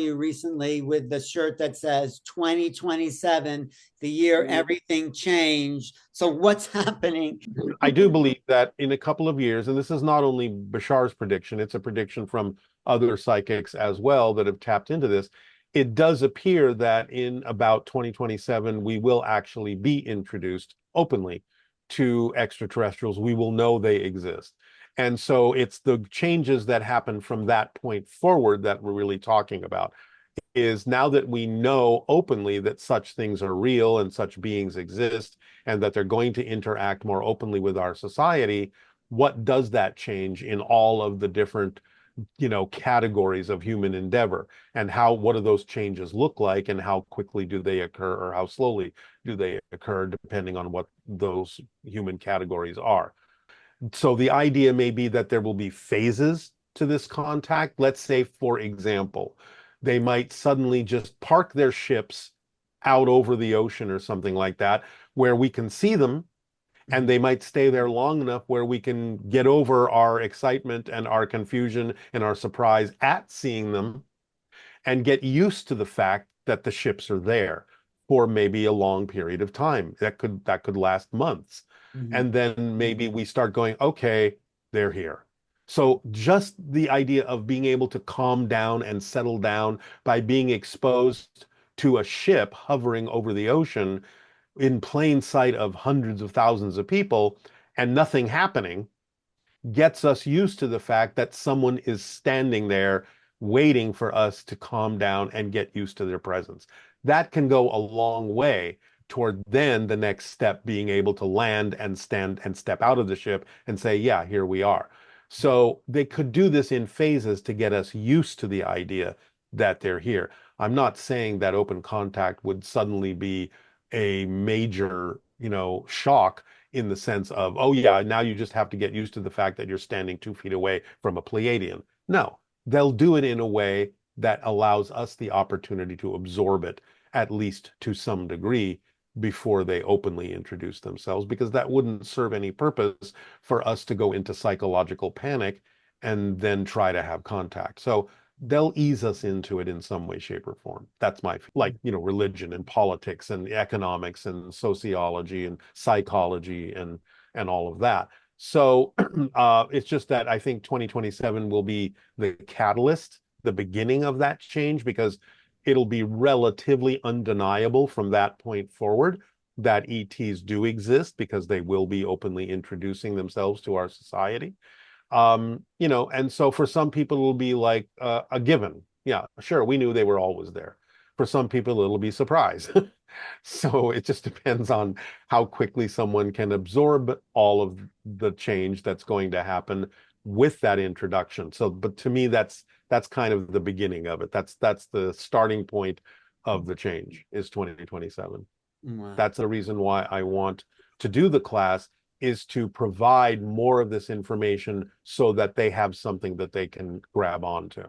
you recently with the shirt that says 2027, the year everything changed. So what's happening? I do believe that in a couple of years, and this is not only Bashar's prediction, it's a prediction from other psychics as well that have tapped into this. It does appear that in about 2027, we will actually be introduced openly to extraterrestrials. We will know they exist. And so it's the changes that happen from that point forward that we're really talking about. Is now that we know openly that such things are real and such beings exist and that they're going to interact more openly with our society, what does that change in all of the different, categories of human endeavor, and what do those changes look like, and how quickly do they occur, or how slowly do they occur, depending on what those human categories are. So the idea may be that there will be phases to this contact. Let's say, for example, they might suddenly just park their ships out over the ocean or something like that, where we can see them, and they might stay there long enough where we can get over our excitement and our confusion and our surprise at seeing them and get used to the fact that the ships are there for maybe a long period of time. That could last months. And then maybe we start going, okay, they're here. So just the idea of being able to calm down and settle down by being exposed to a ship hovering over the ocean in plain sight of hundreds of thousands of people and nothing happening gets us used to the fact that someone is standing there waiting for us to calm down and get used to their presence. That can go a long way toward then the next step being able to land and stand and step out of the ship and say, yeah, here we are. So they could do this in phases to get us used to the idea that they're here. I'm not saying that open contact would suddenly be a major, shock in the sense of, oh yeah, now you just have to get used to the fact that you're standing 2 feet away from a Pleiadian. No, they'll do it in a way that allows us the opportunity to absorb it, at least to some degree, before they openly introduce themselves, because that wouldn't serve any purpose for us to go into psychological panic and then try to have contact. So they'll ease us into it in some way, shape, or form. That's my, religion and politics and economics and sociology and psychology and all of that. So it's just that I think 2027 will be the catalyst, the beginning of that change, because it'll be relatively undeniable from that point forward that ETs do exist, because they will be openly introducing themselves to our society. And so for some people it'll be like a given. Yeah, sure, we knew they were always there. For some people it'll be surprise. So it just depends on how quickly someone can absorb all of the change that's going to happen with that introduction. So, but to me, that's kind of the beginning of it. That's the starting point of the change, is 2027. Wow. That's the reason why I want to do the class, is to provide more of this information so that they have something that they can grab onto.